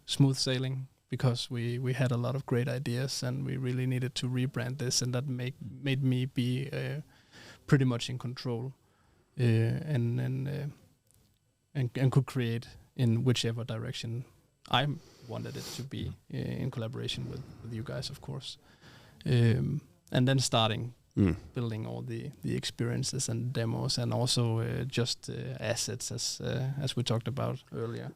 smooth sailing, because we had a lot of great ideas and we really needed to rebrand this, and that made me be pretty much in control and could create in whichever direction I wanted it to be, in collaboration with you guys, of course. And then starting building all the experiences and demos, and also just assets, as we talked about earlier.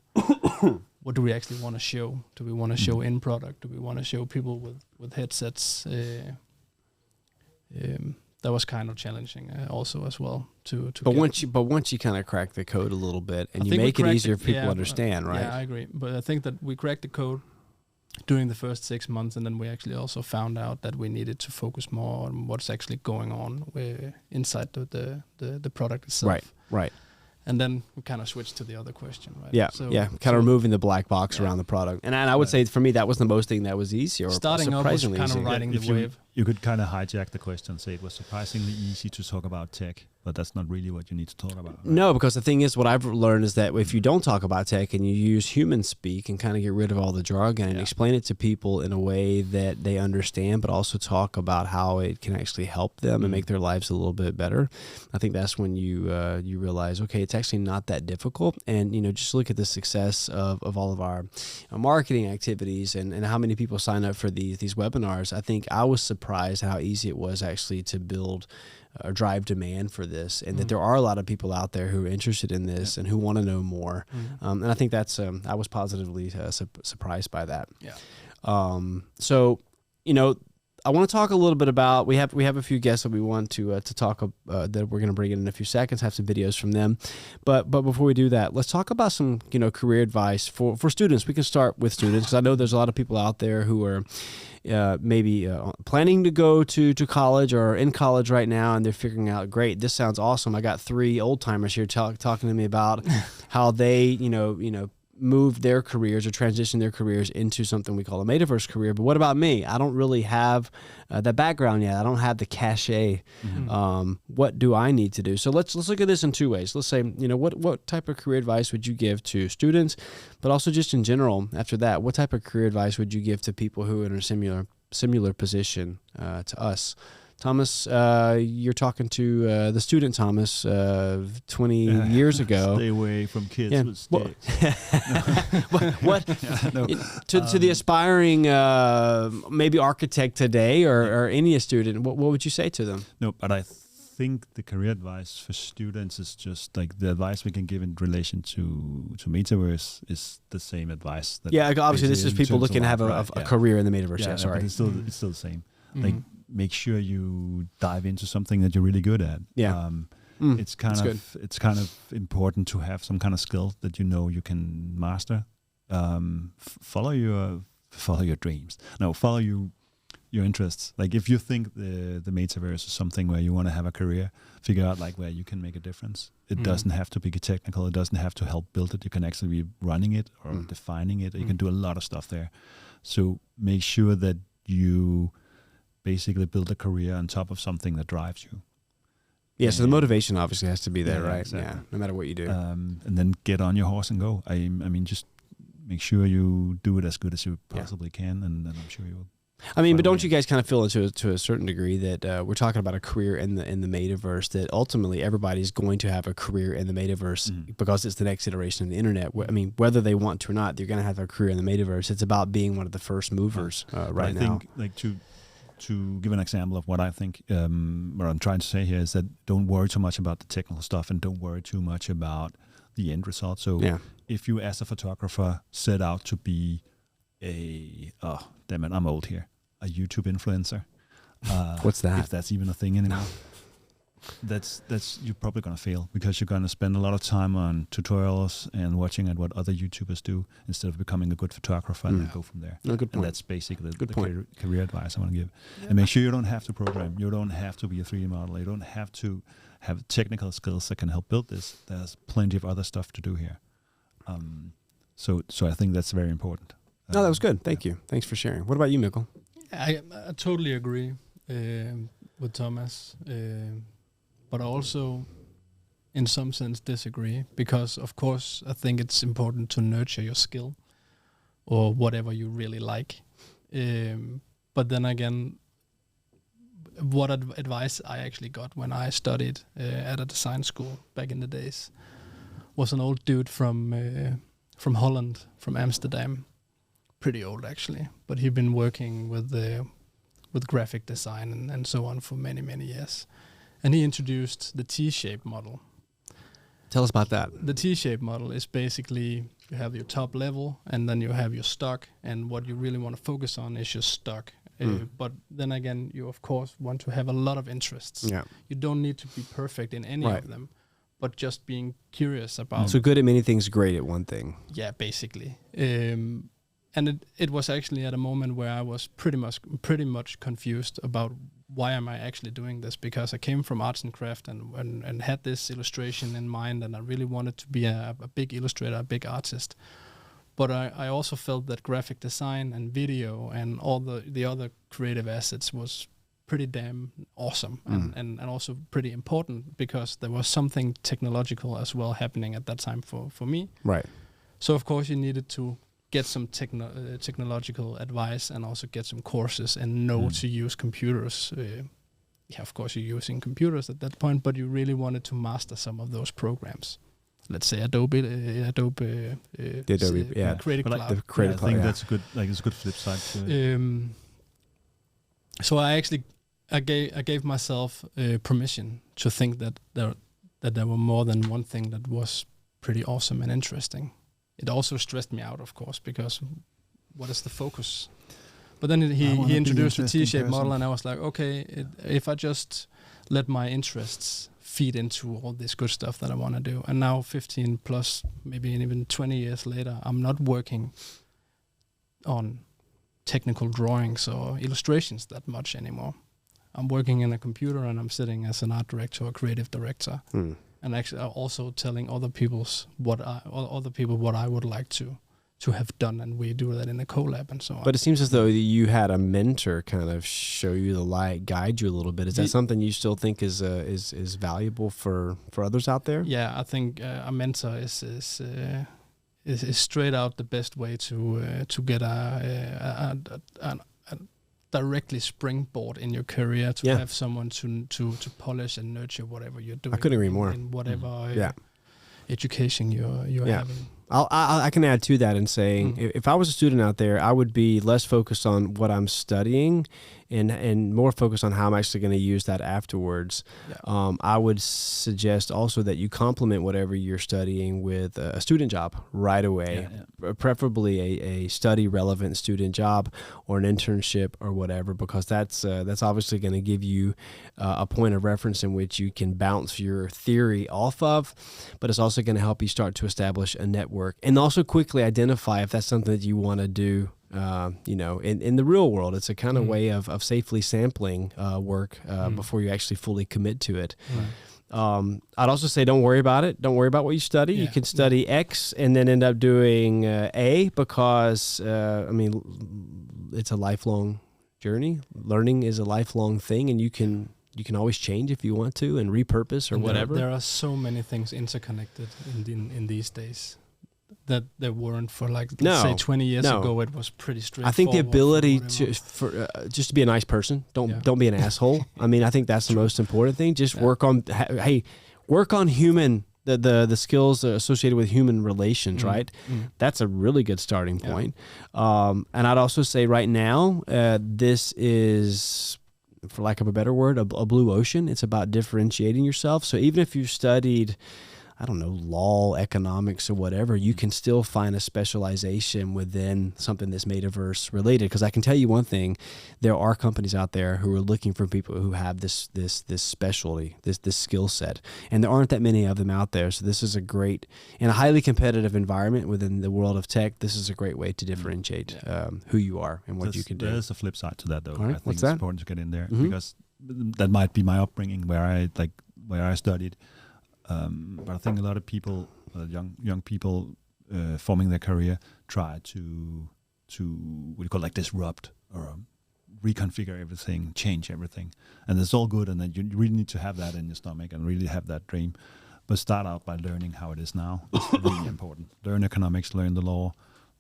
What do we actually want to show? Do we want to show in product? Do we want to show people with headsets? That was kind of challenging also as well to. But once you kind of crack the code a little bit and you make it easier for people to understand, right? Yeah, I agree. But I think that we cracked the code during the first 6 months, and then we actually also found out that we needed to focus more on what's actually going on inside the product itself. Right. And then we kind of switched to the other question, right? Yeah, kind of removing the black box around the product. And I would say for me, that was the most thing that was easier. Starting up was kind of riding the wave. You could kind of hijack the question and say it was surprisingly easy to talk about tech, but that's not really what you need to talk about. Right? No, because the thing is, what I've learned is that if you don't talk about tech and you use human speak and kind of get rid of all the jargon and explain it to people in a way that they understand, but also talk about how it can actually help them and make their lives a little bit better, I think that's when you realize, okay, it's actually not that difficult. And just look at the success of all of our marketing activities and how many people sign up for these webinars. I think I was surprised how easy it was actually to build or drive demand for this, and that there are a lot of people out there who are interested in this and who want to know more. And I think that's I was positively surprised by that. So I want to talk a little bit about, we have a few guests that we want to talk that we're going to bring in a few seconds, have some videos from them. But before we do that, let's talk about some career advice for students. We can start with students, because I know there's a lot of people out there who are maybe planning to go to college or in college right now, and they're figuring out, great, this sounds awesome. I got 3 old timers here talking to me about how they move their careers or transition their careers into something we call a Metaverse career. But what about me? I don't really have that background yet. I don't have the cachet. What do I need to do? So let's look at this in 2 ways. Let's say, what type of career advice would you give to students, but also just in general, after that, what type of career advice would you give to people who are in a similar position to us Thomas, you're talking to the student Thomas 20 years ago. Stay away from kids with sticks. To the aspiring maybe architect today or any student, what would you say to them? No, but I think the career advice for students is just like the advice we can give in relation to Metaverse is the same advice. That Obviously this is people looking to have a career in the Metaverse. Yeah, sorry. But it's still the same. Like, make sure you dive into something that you're really good at. Yeah. It's kind of important to have some kind of skill that you can master. Follow your dreams. No, follow your interests. Like, if you think the Metaverse is something where you want to have a career, figure out like where you can make a difference. It doesn't have to be technical. It doesn't have to help build it. You can actually be running it or defining it. You can do a lot of stuff there. So make sure that you basically build a career on top of something that drives you. Yeah, so the motivation obviously has to be there, right? Exactly. Yeah, no matter what you do. And then get on your horse and go. I mean, just make sure you do it as good as you possibly can, and I'm sure you will. I mean, but don't you guys kind of feel to a certain degree that we're talking about a career in the Metaverse, that ultimately everybody's going to have a career in the Metaverse because it's the next iteration of the internet. I mean, whether they want to or not, they're going to have a career in the Metaverse. It's about being one of the first movers right now. I think, like, to give an example of what I think, what I'm trying to say here is that don't worry too much about the technical stuff and don't worry too much about the end result. So if you, as a photographer, set out to be I'm old here, a YouTube influencer. What's that? If that's even a thing anymore. That's you're probably going to fail because you're going to spend a lot of time on tutorials and watching at what other YouTubers do instead of becoming a good photographer and then go from there. No, good point. And that's basically the career advice I want to give. Yeah. And make sure you don't have to program. You don't have to be a 3D model. You don't have to have technical skills that can help build this. There's plenty of other stuff to do here. So I think that's very important. No, that was good. Thank you. Thanks for sharing. What about you, Mikkel? I totally agree with Thomas. But I also, in some sense, disagree because, of course, I think it's important to nurture your skill or whatever you really like. But then again, what advice I actually got when I studied at a design school back in the days was an old dude from Holland, from Amsterdam, pretty old actually, but he'd been working with graphic design and so on for many, many years. And he introduced the T-shape model. Tell us about that. The T-shape model is basically you have your top level and then you have your stock, and what you really want to focus on is your stock. But then again, you of course want to have a lot of interests. Yeah. You don't need to be perfect in any of them, but just being curious about. So good at many things, great at one thing. Yeah, basically. And it was actually at a moment where I was pretty much confused about why am I actually doing this, because I came from arts and craft and had this illustration in mind, and I really wanted to be a big illustrator, a big artist. But I also felt that graphic design and video and all the other creative assets was pretty damn awesome and also pretty important, because there was something technological as well happening at that time for me. Right. So of course you needed to get some technological advice and also get some courses and know to use computers. Of course you're using computers at that point, but you really wanted to master some of those programs. Let's say Adobe Creative Cloud. I think that's good. Like, it's a good flip side to it. So I gave myself permission to think that there were more than one thing that was pretty awesome and interesting. It also stressed me out, of course, because what is the focus? But then he introduced the T-shaped model, and I was like, okay, if I just let my interests feed into all this good stuff that I want to do, and now 15 plus, maybe even 20 years later, I'm not working on technical drawings or illustrations that much anymore. I'm working in a computer, and I'm sitting as an art director or creative director. And actually also telling other people what I would like to have done, and we do that in a collab and so on. But it seems as though you had a mentor kind of show you the light, guide you a little bit. Is that something you still think is valuable for others out there? Yeah, I think a mentor is straight out the best way to get directly springboard in your career to have someone to polish and nurture whatever you're doing. I couldn't agree more. In whatever education you're having. I can add to that in saying if I was a student out there, I would be less focused on what I'm studying and more focused on how I'm actually going to use that afterwards. Yeah. I would suggest also that you complement whatever you're studying with a student job right away, preferably a study relevant student job or an internship or whatever, because that's obviously going to give you a point of reference in which you can bounce your theory off of, but it's also going to help you start to establish a network and also quickly identify if that's something that you want to do. In the real world, it's a kind of way of safely sampling work before you actually fully commit to it. I'd also say don't worry about it. Don't worry about what you study. You can study X and then end up doing A because, it's a lifelong journey. Learning is a lifelong thing, and you can always change if you want to and repurpose or whatever. There are so many things interconnected in these days that there weren't for say 20 years ago. It was pretty straightforward. I think the ability for just to be a nice person. Don't be an asshole. I mean, I think that's the most important thing. Just work on human the skills associated with human relations, right? That's a really good starting point. And I'd also say right now, this is, for lack of a better word, a blue ocean. It's about differentiating yourself. So even if you've studied, I don't know, law, economics, or whatever, you can still find a specialization within something that's Metaverse related. Because I can tell you one thing, there are companies out there who are looking for people who have this specialty, this skill set. And there aren't that many of them out there. So this is a great, in a highly competitive environment within the world of tech, this is a great way to differentiate who you are and what you can do. There's a flip side to that, though. Right, I think it's important to get in there because that might be my upbringing where I studied. But I think a lot of people, young people, forming their career, try to what you call disrupt or reconfigure everything, change everything, and it's all good. And then you really need to have that in your stomach and really have that dream. But start out by learning how it is now. It's really important. Learn economics, learn the law,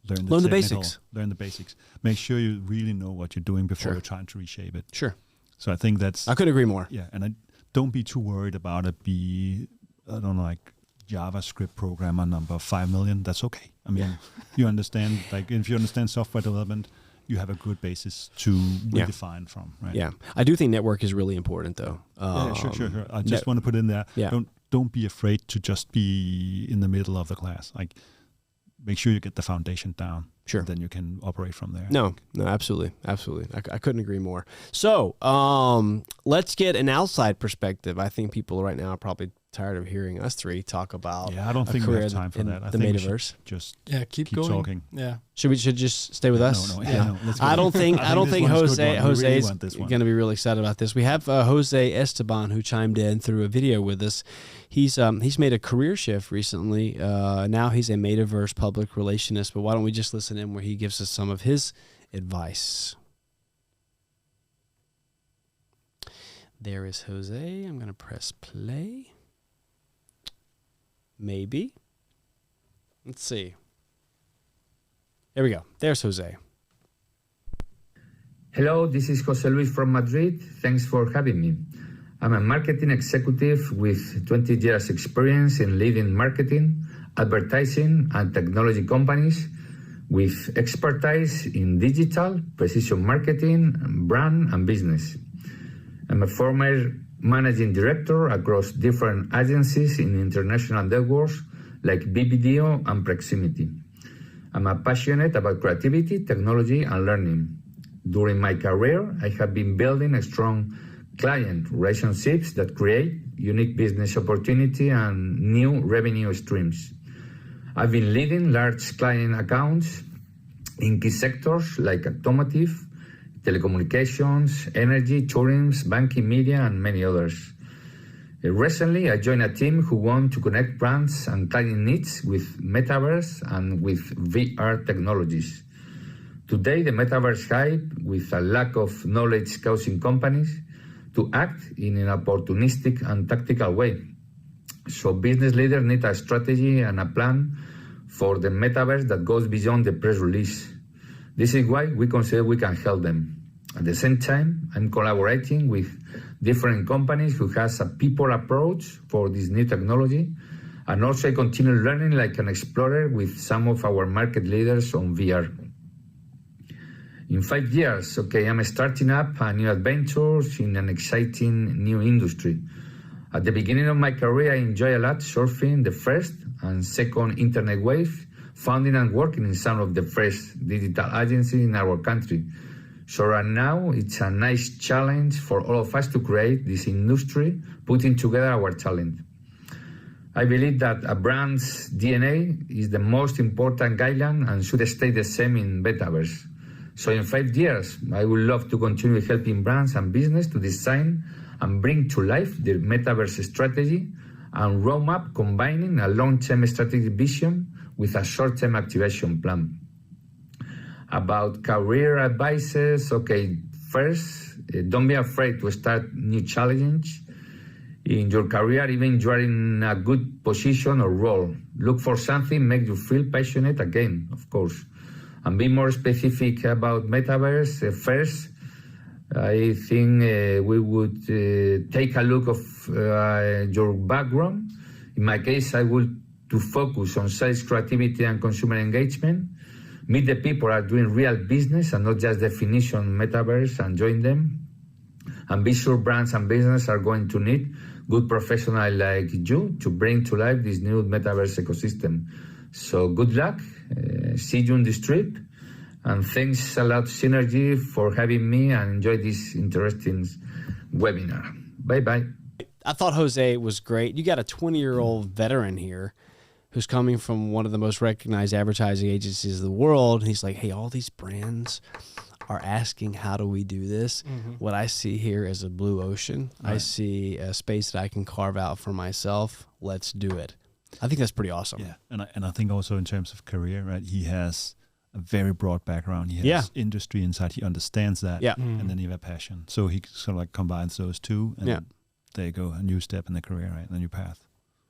learn the basics. Learn the basics. Make sure you really know what you're doing before you're trying to reshape it. Sure. So I think I couldn't agree more. Yeah, and don't be too worried about it. I don't know, JavaScript programmer number 5 million. That's okay. I mean, you understand, if you understand software development, you have a good basis to redefine from, right? Yeah. I do think network is really important, though. Sure. I just want to put in there, don't be afraid to just be in the middle of the class. Make sure you get the foundation down. Sure. Then you can operate from there. No, absolutely. I couldn't agree more. So let's get an outside perspective. I think people right now are probably tired of hearing us three talk about. Yeah, I don't think we have time for that. I think Metaverse. Just keep going. Talking. Yeah. Should we just stay with us? No. I don't think Jose is going to be really excited about this. We have Jose Esteban who chimed in through a video with us. He's made a career shift recently. Now he's a Metaverse public relationist. But why don't we just listen in where he gives us some of his advice? There is Jose. I'm going to press play. Maybe. Let's see. There we go. There's Jose. Hello, this is Jose Luis from Madrid. Thanks for having me. I'm a marketing executive with 20 years experience in leading marketing, advertising, and technology companies with expertise in digital, precision marketing, brand, and business. I'm a former managing director across different agencies in international networks like BBDO and Proximity. I'm passionate about creativity, technology, and learning. During my career, I have been building strong client relationships that create unique business opportunity and new revenue streams. I've been leading large client accounts in key sectors like automotive, telecommunications, energy, tourism, banking, media, and many others. Recently, I joined a team who want to connect brands and client needs with Metaverse and with VR technologies. Today, the Metaverse hype, with a lack of knowledge causing companies to act in an opportunistic and tactical way. So business leaders need a strategy and a plan for the Metaverse that goes beyond the press release. This is why we consider we can help them. At the same time, I'm collaborating with different companies who has a people approach for this new technology. And also I continue learning like an explorer with some of our market leaders on VR. In 5 years, I'm starting up a new adventures in an exciting new industry. At the beginning of my career, I enjoy a lot surfing the first and second internet wave, founding and working in some of the first digital agencies in our country. So right now, it's a nice challenge for all of us to create this industry, putting together our talent. I believe that a brand's DNA is the most important guideline and should stay the same in Metaverse. So in 5 years, I would love to continue helping brands and business to design and bring to life their Metaverse strategy and roadmap, combining a long-term strategic vision with a short-term activation plan. About career advices, first, don't be afraid to start new challenges in your career, even if you are in a good position or role. Look for something make you feel passionate again, of course. And be more specific about Metaverse. First, I think we would take a look of your background. In my case, I would to focus on sales, creativity, and consumer engagement. Meet the people who are doing real business and not just definition Metaverse and join them. And be sure brands and business are going to need good professionals like you to bring to life this new Metaverse ecosystem. So good luck. See you on this trip. And thanks a lot, Synergy, for having me and enjoy this interesting webinar. Bye-bye. I thought Jose was great. You got a 20-year-old veteran here who's coming from one of the most recognized advertising agencies in the world. He's like, hey, all these brands are asking, how do we do this? Mm-hmm. What I see here is a blue ocean. Right. I see a space that I can carve out for myself. Let's do it. I think that's pretty awesome. Yeah, and I think also in terms of career, right, he has a very broad background. He has industry inside. He understands that. Yeah. And then he has a passion. So he sort of like combines those two, and there you go, a new step in the career, right, a new path.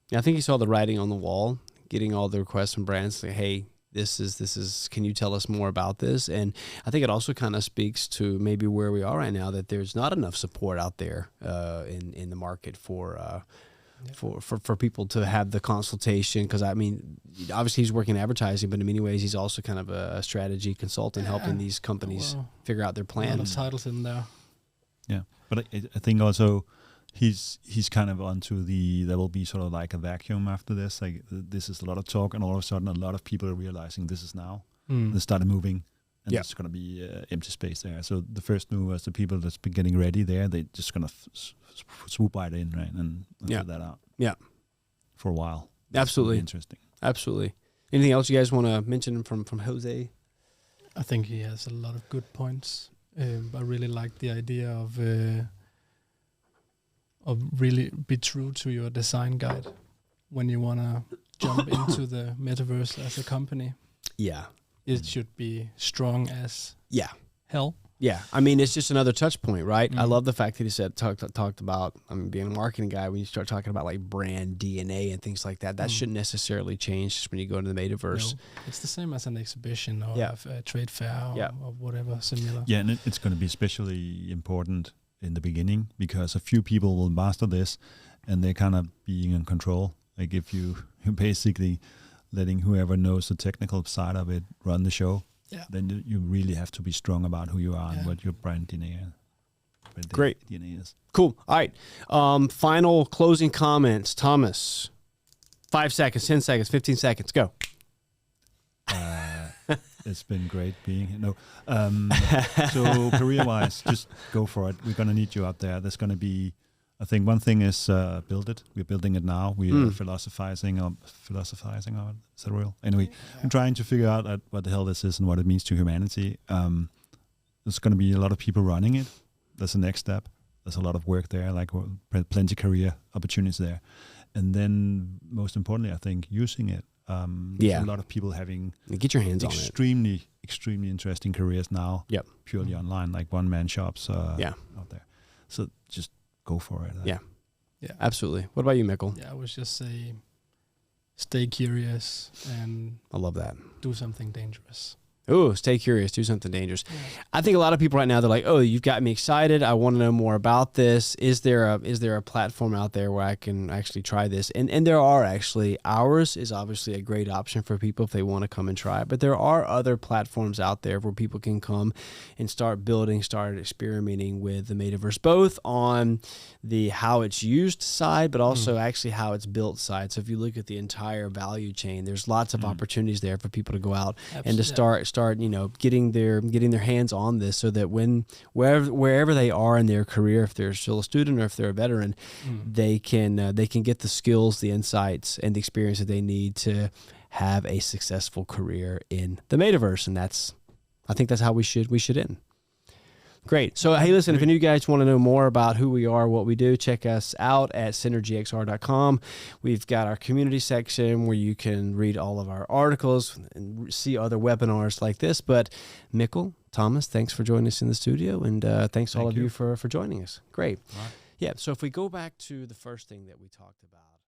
Yeah, I think he saw the writing on the wall, getting all the requests from brands like, hey, this is, can you tell us more about this? And I think it also kind of speaks to maybe where we are right now, that there's not enough support out there in the market for people to have the consultation. Because I mean, obviously he's working in advertising, but in many ways he's also kind of a strategy consultant, helping these companies figure out their plan. A lot of titles in there. Yeah, but I think also he's kind of onto there will be sort of like a vacuum after this. Like this is a lot of talk, and all of a sudden a lot of people are realizing this is now. They started moving, and there's going to be empty space there. So the first movers, the people that's been getting ready there, they're just going to swoop right in, right, and figure that out. Yeah, for a while. Absolutely interesting. Absolutely. Anything else you guys want to mention from Jose? I think he has a lot of good points. I really like the idea of really be true to your design guide when you want to jump into the metaverse as a company. Yeah. It should be strong as hell. Yeah. I mean, it's just another touch point, right? I love the fact that he said, talked about, I mean, being a marketing guy, when you start talking about like brand DNA and things like that, that shouldn't necessarily change just when you go into the metaverse. No, it's the same as an exhibition or a trade fair or whatever similar. Yeah, and it's going to be especially important in the beginning, because a few people will master this and they're kind of being in control. Like if you're basically letting whoever knows the technical side of it run the show, then you really have to be strong about who you are and what your brand DNA is. Great. DNA is. Cool. All right. Final closing comments. Thomas, 5 seconds, 10 seconds, 15 seconds. Go. It's been great being here. No. So career-wise, just go for it. We're going to need you out there. There's going to be, I think one thing is build it. We're building it now. We're philosophizing on it. Is that real? Anyway, I'm trying to figure out what the hell this is and what it means to humanity. There's going to be a lot of people running it. That's the next step. There's a lot of work there, like plenty career opportunities there. And then most importantly, I think using it. There's a lot of people having get your hands on it. Extremely interesting careers now. Yep. Purely online, like one-man shops out there. So just go for it. Yeah, absolutely. What about you, Mikkel? Yeah, I would just say stay curious and I love that. Do something dangerous. Oh, stay curious, do something dangerous. Yeah. I think a lot of people right now, they're like, oh, you've got me excited. I want to know more about this. Is there a platform out there where I can actually try this? And there are actually. Ours is obviously a great option for people if they want to come and try it. But there are other platforms out there where people can come and start building, start experimenting with the metaverse, both on the how it's used side, but also actually how it's built side. So if you look at the entire value chain, there's lots of opportunities there for people to go out and to start getting their hands on this, so that wherever they are in their career, if they're still a student or if they're a veteran, they can get the skills, the insights, and the experience that they need to have a successful career in the metaverse. And I think that's how we should end. Great. So, hey, listen, if any of you guys want to know more about who we are, what we do, check us out at synergyxr.com. We've got our community section where you can read all of our articles and see other webinars like this. But Mikkel, Thomas, thanks for joining us in the studio. And thanks to all of you for joining us. Great. Right. Yeah. So if we go back to the first thing that we talked about,